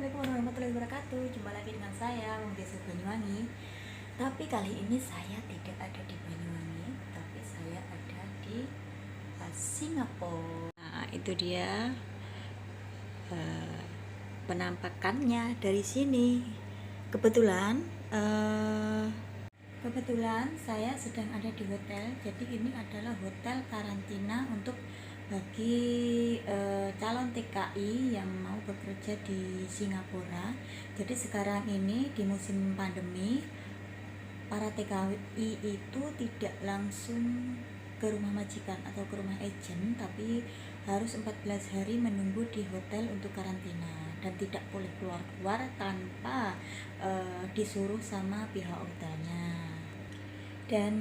Assalamualaikum warahmatullahi wabarakatuh. Jumpa lagi dengan saya, Wong Desa Banyuwangi. Tapi kali ini saya tidak ada di Banyuwangi, tapi saya ada di Singapura. Nah, itu dia penampakannya dari sini. Kebetulan saya sedang ada di hotel. Jadi ini adalah hotel karantina untuk bagi calon TKI yang mau bekerja di Singapura. Jadi sekarang ini di musim pandemi, para TKI itu tidak langsung ke rumah majikan atau ke rumah agent, tapi harus 14 hari menunggu di hotel untuk karantina dan tidak boleh keluar-keluar tanpa disuruh sama pihak hotelnya. Dan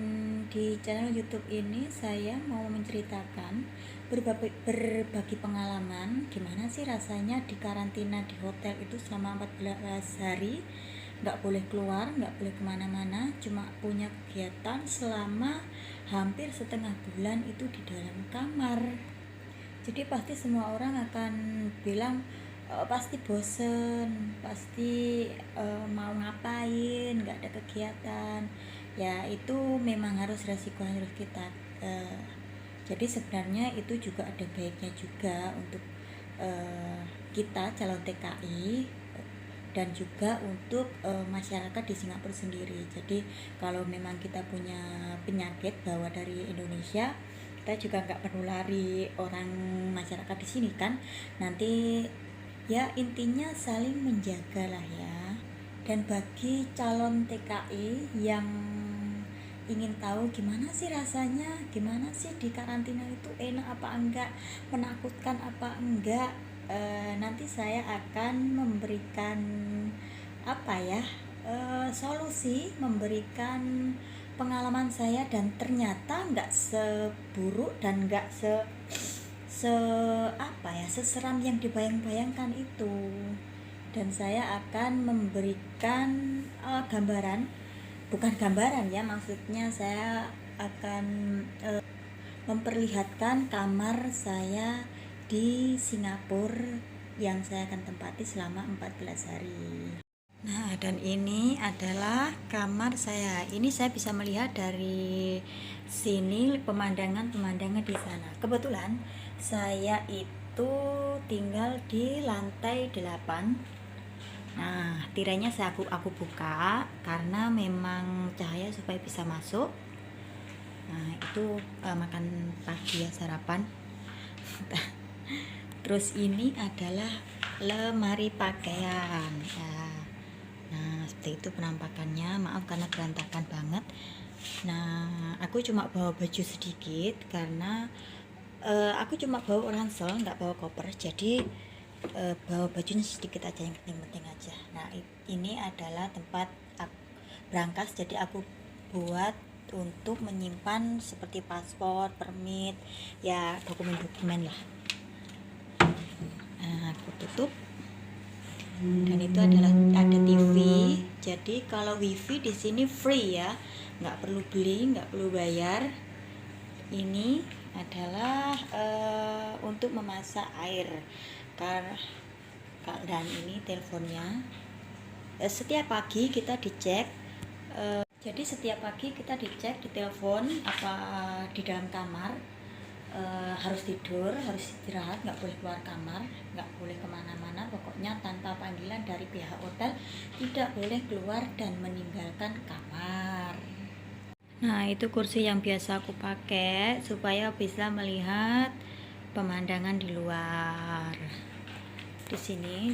di channel YouTube ini saya mau menceritakan berbagi pengalaman gimana sih rasanya di karantina di hotel itu selama 14 hari, nggak boleh keluar, nggak boleh kemana-mana, cuma punya kegiatan selama hampir setengah bulan itu di dalam kamar. Jadi pasti semua orang akan bilang pasti bosen, pasti mau ngapain, nggak ada kegiatan. Ya itu memang harus resiko, harus kita jadi sebenarnya itu juga ada baiknya juga untuk kita calon TKI dan juga untuk masyarakat di Singapura sendiri. Jadi kalau memang kita punya penyakit bawa dari Indonesia, kita juga nggak perlu lari orang masyarakat di sini kan. Nanti ya intinya saling menjaga lah ya. Dan bagi calon TKI yang ingin tahu gimana sih rasanya, gimana sih di karantina itu, enak apa enggak, menakutkan apa enggak, nanti saya akan memberikan apa ya, solusi, memberikan pengalaman saya, dan ternyata nggak seburuk dan nggak seseram yang dibayang-bayangkan itu. Dan saya akan memberikan bukan gambaran ya, maksudnya saya akan memperlihatkan kamar saya di Singapura yang saya akan tempati selama 14 hari. Nah, dan ini adalah kamar saya. Ini saya bisa melihat dari sini pemandangan di sana. Kebetulan saya itu tinggal di lantai 8. Nah, tirainya aku buka karena memang cahaya supaya bisa masuk. Nah, itu makan pagi ya, sarapan. Terus ini adalah lemari pakaian ya. Nah, seperti itu penampakannya. Maaf karena berantakan banget. Nah, aku cuma bawa baju sedikit karena aku cuma bawa ransel, nggak bawa koper. Jadi bawa bajunya sedikit aja, yang penting-penting aja. Nah, ini adalah tempat berangkas. Jadi aku buat untuk menyimpan seperti paspor, permit, ya dokumen-dokumen lah. Nah, aku tutup. Dan itu adalah ada TV. Jadi kalau wifi di sini free ya, nggak perlu beli, nggak perlu bayar. Ini adalah untuk memasak air. Dan ini teleponnya. Setiap pagi kita dicek. Jadi setiap pagi kita dicek di telepon apa di dalam kamar. Harus tidur, harus istirahat, nggak boleh keluar kamar, nggak boleh kemana-mana, pokoknya tanpa panggilan dari pihak hotel, tidak boleh keluar dan meninggalkan kamar. Nah, itu kursi yang biasa aku pakai supaya bisa melihat pemandangan di luar. Di sini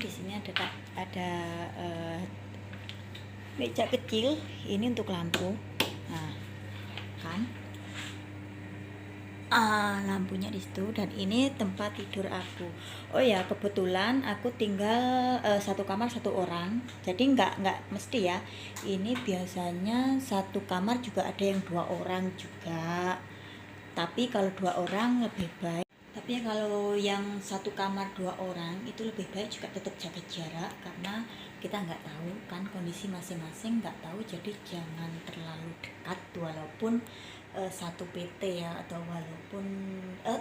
ada meja kecil, ini untuk lampu. Nah, kan lampunya di situ. Dan ini tempat tidur aku. Oh ya, kebetulan aku tinggal satu kamar satu orang. Jadi nggak mesti ya. Ini biasanya satu kamar juga ada yang 2 orang juga. Tapi kalau 2 orang lebih baik. Tapi kalau yang satu kamar 2 orang itu lebih baik juga tetap jaga jarak, karena kita nggak tahu kan kondisi masing-masing, nggak tahu. Jadi jangan terlalu dekat walaupun satu PT ya, atau walaupun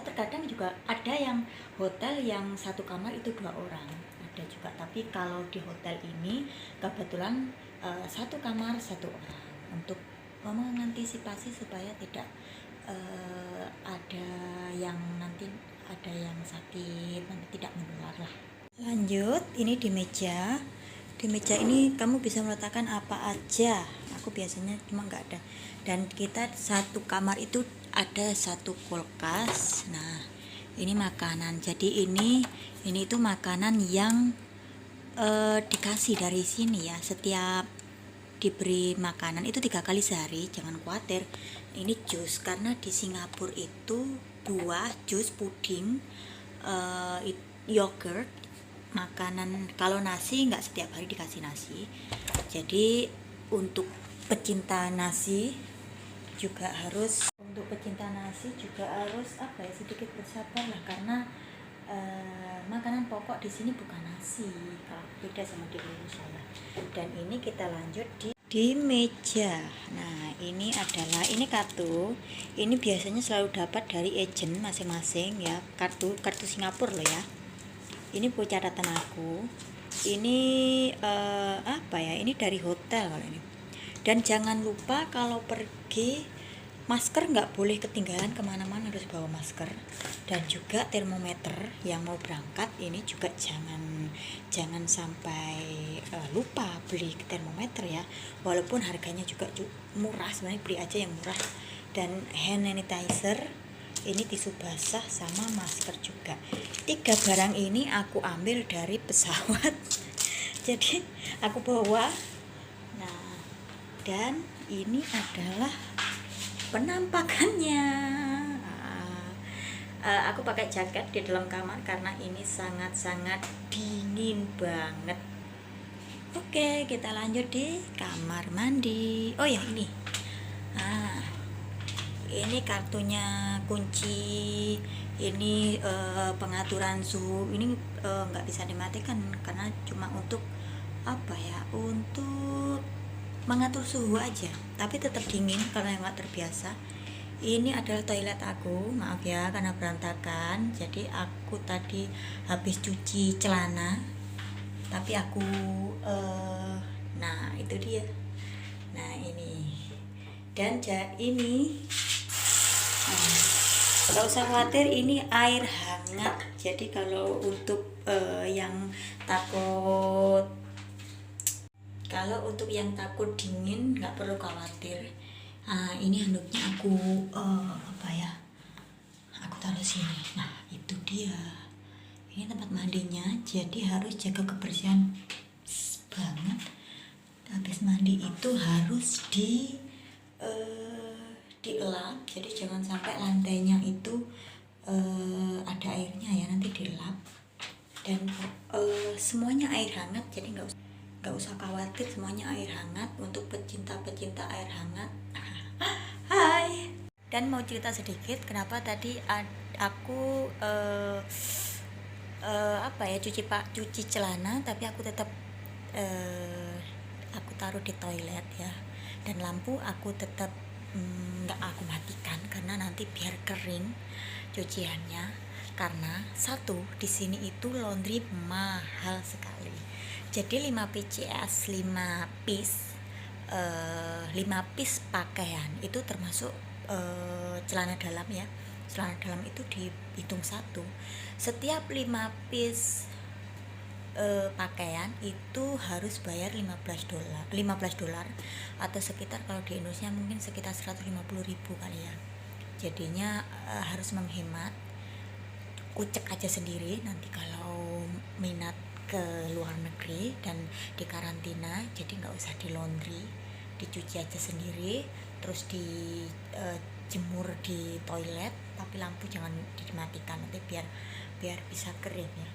terkadang juga ada yang hotel yang satu kamar itu 2 orang. ada juga, tapi kalau di hotel ini kebetulan satu kamar satu orang untuk mengantisipasi supaya tidak ada yang nanti ada yang sakit, nanti tidak menular lah. Lanjut, ini di meja. Di meja ini kamu bisa meletakkan apa aja. Aku biasanya cuma nggak ada. Dan kita satu kamar itu ada satu kulkas. Nah, ini makanan. Jadi ini itu makanan yang dikasih dari sini ya. Setiap diberi makanan itu 3 kali sehari. Jangan khawatir. Ini jus, karena di Singapura itu buah, jus, puding, yogurt, makanan. Kalau nasi nggak setiap hari dikasih nasi. Jadi untuk pecinta nasi juga harus sedikit bersabar lah, karena makanan pokok di sini bukan nasi, kalau beda sama di Indonesia ya. Dan ini kita lanjut di meja. Nah, ini kartu. Ini biasanya selalu dapat dari agent masing-masing ya, kartu Singapura loh ya. Ini buat catatan aku. Ini ini dari hotel kalau ini. Dan jangan lupa kalau pergi, masker nggak boleh ketinggalan, kemana-mana harus bawa masker. Dan juga termometer yang mau berangkat ini juga jangan sampai lupa beli termometer ya, walaupun harganya juga murah, sebenarnya beli aja yang murah. Dan hand sanitizer, ini tisu basah sama masker juga. 3 barang ini aku ambil dari pesawat jadi aku bawa. Nah, dan ini adalah penampakannya. Aku pakai jaket di dalam kamar karena ini sangat-sangat dingin banget. Oke, kita lanjut di kamar mandi. Oh ya, ini kartunya, kunci, ini pengaturan suhu. Ini nggak bisa dimatikan karena cuma untuk untuk mengatur suhu aja, tapi tetap dingin kalau yang nggak terbiasa. Ini adalah toilet aku, maaf ya karena berantakan. Jadi aku tadi habis cuci celana, tapi aku nah itu dia. Nah ini, dan ini nggak usah khawatir, ini air hangat. Jadi kalau untuk yang takut dingin nggak perlu khawatir. Ini handuknya aku aku taruh sini. Nah itu dia, ini tempat mandinya, jadi harus jaga kebersihan banget. Habis mandi itu harus dilap, jadi jangan sampai lantainya itu ada airnya ya, nanti dilap. Dan semuanya air hangat, jadi nggak usah khawatir, semuanya air hangat. Untuk pecinta air hangat, hai. Dan mau cerita sedikit kenapa tadi aku cuci celana, tapi aku tetap aku taruh di toilet ya. Dan lampu aku tetap nggak aku matikan karena nanti biar kering cuciannya. Karena satu, di sini itu laundry mahal sekali. Jadi 5 PCS, 5 piece pakaian itu termasuk celana dalam ya. Celana dalam itu dihitung satu. Setiap 5 piece pakaian itu harus bayar $15 atau sekitar, kalau di Indonesia mungkin sekitar 150.000 kali ya. Jadinya harus menghemat. Kucek aja sendiri nanti kalau minat ke luar negeri dan di karantina, jadi nggak usah di laundry, dicuci aja sendiri, terus dijemur di toilet, tapi lampu jangan dimatikan nanti biar bisa kering ya.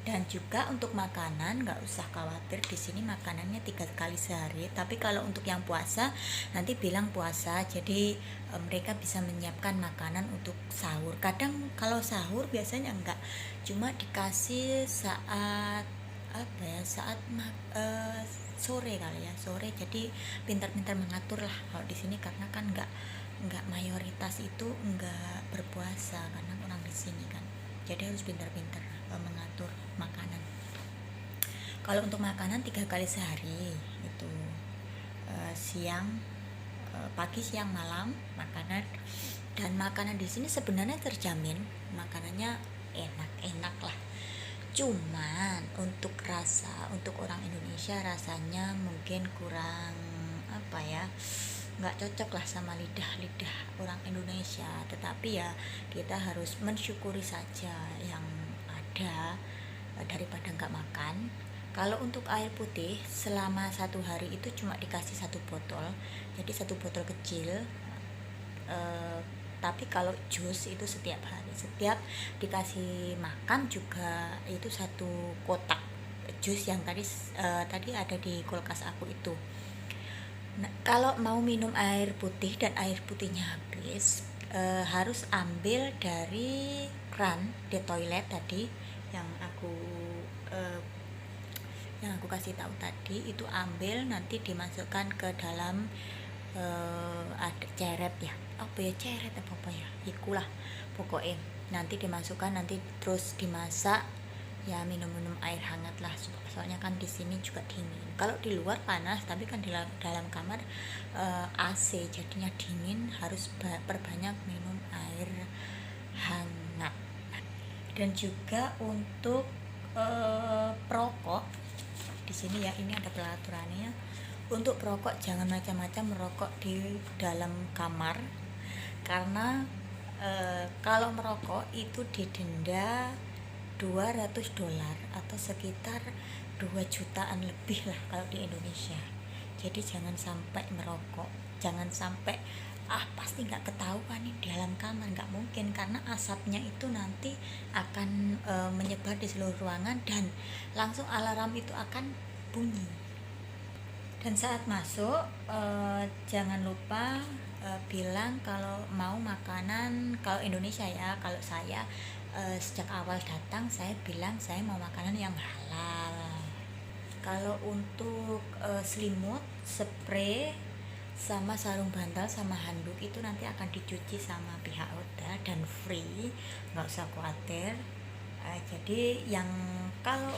Dan juga untuk makanan nggak usah khawatir, di sini makanannya 3 kali sehari. Tapi kalau untuk yang puasa nanti bilang puasa, jadi mereka bisa menyiapkan makanan untuk sahur. Kadang kalau sahur biasanya enggak, cuma dikasih saat sore kali ya, sore. Jadi pintar-pintar mengatur lah kalau di sini, karena kan enggak mayoritas itu enggak berpuasa karena orang di sini kan, jadi harus pintar-pintar. mengatur makanan. Kalau untuk makanan 3 kali sehari itu siang, pagi, siang, malam makanan. Dan makanan di sini sebenarnya terjamin makanannya enak-enak lah. Cuman untuk rasa, untuk orang Indonesia rasanya mungkin kurang apa ya, nggak cocok lah sama lidah orang Indonesia. Tetapi ya kita harus mensyukuri saja yang ada daripada nggak makan. Kalau untuk air putih selama 1 hari itu cuma dikasih 1 botol, jadi 1 botol kecil. Tapi kalau jus itu setiap hari, setiap dikasih makan juga itu 1 kotak jus yang tadi ada di kulkas aku itu. Nah, kalau mau minum air putih dan air putihnya habis, harus ambil dari keran di toilet tadi yang aku kasih tahu tadi. Itu ambil, nanti dimasukkan ke dalam ada ceret ya, apa ya, ceret apa ya, ikulah pokoknya. Nanti dimasukkan, nanti terus dimasak ya, minum air hangat lah, soalnya kan di sini juga dingin. Kalau di luar panas, tapi kan di dalam kamar AC jadinya dingin, harus perbanyak minum air hangat. Dan juga untuk perokok di sini ya, ini ada peraturannya. Untuk perokok jangan macam-macam merokok di dalam kamar, karena kalau merokok itu didenda $200 atau sekitar 2 jutaan lebih lah kalau di Indonesia. Jadi jangan sampai merokok, jangan sampai pasti nggak ketahuan nih di dalam kamar, nggak mungkin, karena asapnya itu nanti akan menyebar di seluruh ruangan dan langsung alarm itu akan bunyi. Dan saat masuk jangan lupa bilang kalau mau makanan, kalau Indonesia ya, kalau saya sejak awal datang saya bilang saya mau makanan yang halal. Kalau untuk selimut, spray, sama sarung bantal, sama handuk itu nanti akan dicuci sama pihak hotel dan free, nggak usah khawatir. Jadi yang kalau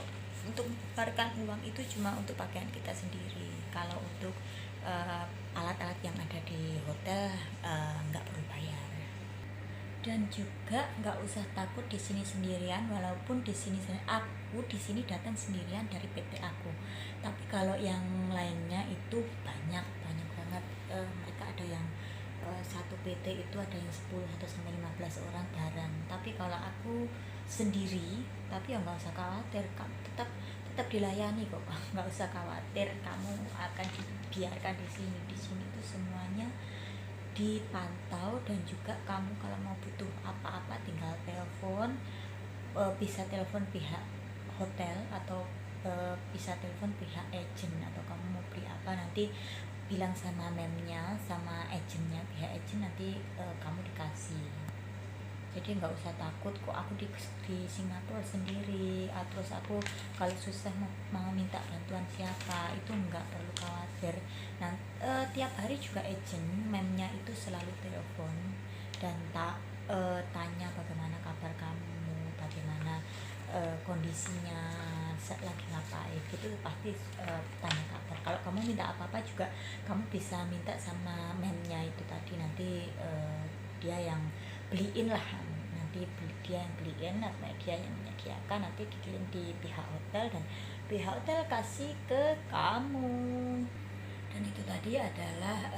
untuk mengeluarkan uang itu cuma untuk pakaian kita sendiri. Kalau untuk alat-alat yang ada di hotel nggak perlu bayar. Dan juga nggak usah takut di sini sendirian, walaupun di sini aku di sini datang sendirian dari PT aku. Tapi kalau yang lainnya itu banyak banget, mereka ada yang satu PT itu ada yang 10 atau sampai 15 orang bareng. Tapi kalau aku sendiri, tapi ya nggak usah khawatir, kamu tetap dilayani kok, nggak usah khawatir, kamu akan dibiarkan di sini itu semuanya dipantau. Dan juga kamu kalau mau butuh apa-apa tinggal telepon, bisa telepon pihak hotel atau bisa telepon pihak agent, atau kamu mau beli apa nanti bilang sama memnya, sama agennya, pihak agen, nanti kamu dikasih. Jadi nggak usah takut kok aku di Singapura sendiri, terus aku kalau susah mau minta bantuan siapa, itu nggak perlu khawatir. Nah, tiap hari juga agen memnya itu selalu telepon dan tanya bagaimana kabar kamu, bagaimana kondisinya, lagi ngapain gitu, pasti tanya kabar. Kalau kamu minta apa-apa juga kamu bisa minta sama memnya itu tadi, nanti dia yang beliin lah, nanti dia yang beliin atau dia yang menyediakan, nanti dikirim di pihak hotel dan pihak hotel kasih ke kamu. Dan itu tadi adalah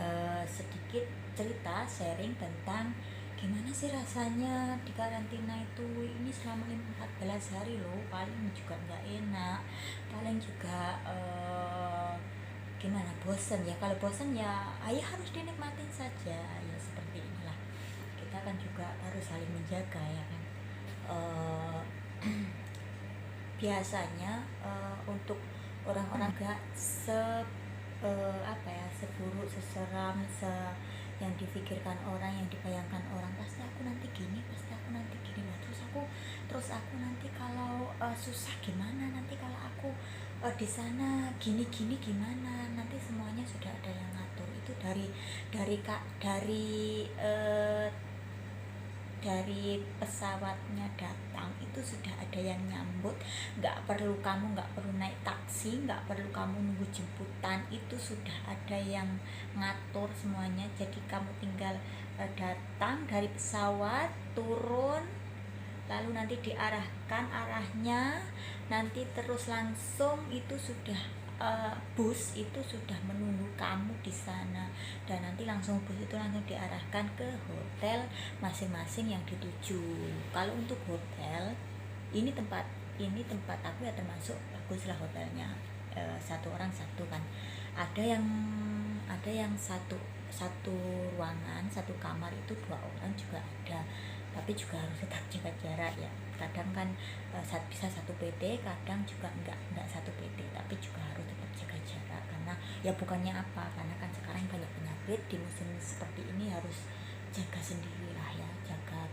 sedikit cerita sharing tentang gimana sih rasanya di karantina itu. Ini selama 14 hari loh, paling juga nggak enak, paling juga gimana, bosen ya. Kalau bosen ya harus dinikmatin saja ya, seperti inilah. Kita kan juga harus saling menjaga ya kan. Biasanya untuk orang-orang gak seburuk, seseram, yang difikirkan orang, yang dibayangkan orang, pasti aku nanti gini, lah, terus aku nanti kalau susah gimana, nanti kalau aku di sana gini gimana, nanti semuanya sudah ada yang ngatur. Itu dari dari pesawatnya datang itu sudah ada yang nyambut. Nggak perlu naik taksi, nggak perlu kamu nunggu jemputan, itu sudah ada yang ngatur semuanya. Jadi kamu tinggal datang dari pesawat, turun, lalu nanti diarahkan arahnya, nanti terus langsung itu sudah bus itu sudah menunggu kamu di sana, dan nanti langsung bus itu langsung diarahkan ke hotel masing-masing yang dituju. Kalau untuk hotel, ini tempat aku ya, termasuk bagus lah hotelnya. Satu orang satu kan, ada yang satu ruangan, satu kamar itu 2 orang juga ada, tapi juga harus tetap jaga jarak ya. Kadang kan bisa satu PT, kadang juga enggak satu PT, tapi juga harus tetap jaga jarak. Karena ya bukannya apa, karena kan sekarang banyak penyakit, di musim seperti ini harus jaga sendiri lah ya.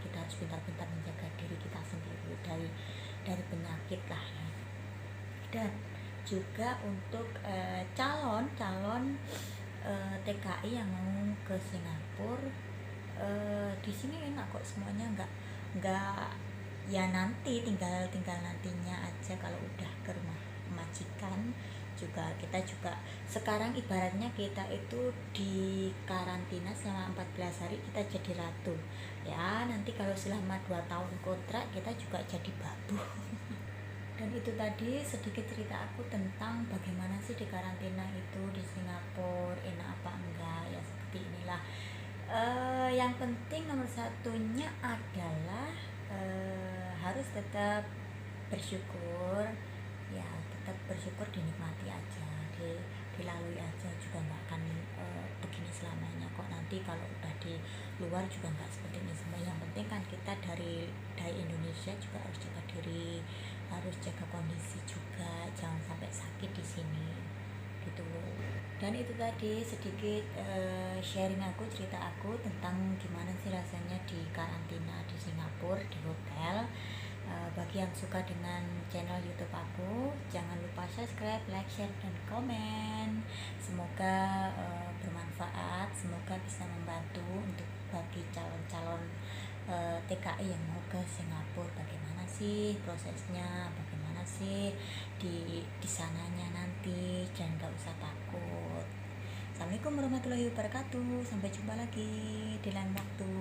Kita harus pintar-pintar menjaga diri kita sendiri dari penyakit lah ya. Dan juga untuk calon TKI yang mau ke Singapura, di sini enak kok semuanya, nggak ya, nanti tinggal nantinya aja. Kalau udah ke rumah majikan juga, kita juga sekarang ibaratnya kita itu di karantina selama 14 hari, kita jadi ratu ya. Nanti kalau selama 2 tahun kontrak, kita juga jadi babu. Dan itu tadi sedikit cerita aku tentang bagaimana sih di karantina itu di Singapura, enak apa enggak ya, seperti inilah. Yang penting nomor satunya adalah harus tetap bersyukur ya, tetap bersyukur, dinikmati aja, dilalui aja, juga nggak akan begini selamanya kok. Nanti kalau udah di luar juga nggak seperti ini semua. Yang penting kan kita dari Indonesia juga harus jaga diri, harus jaga kondisi juga, jangan sampai sakit di sini gitu loh. Dan itu tadi sedikit sharing aku, cerita aku tentang gimana sih rasanya di karantina di Singapura di hotel. Bagi yang suka dengan channel YouTube aku, jangan lupa subscribe, like, share, dan komen. Semoga bermanfaat, semoga bisa membantu untuk bagi calon-calon TKI yang mau ke Singapura. Bagaimana sih prosesnya, bagaimana sih di sananya nanti, dan gak usah takut. Assalamualaikum warahmatullahi wabarakatuh. Sampai jumpa lagi di lain waktu.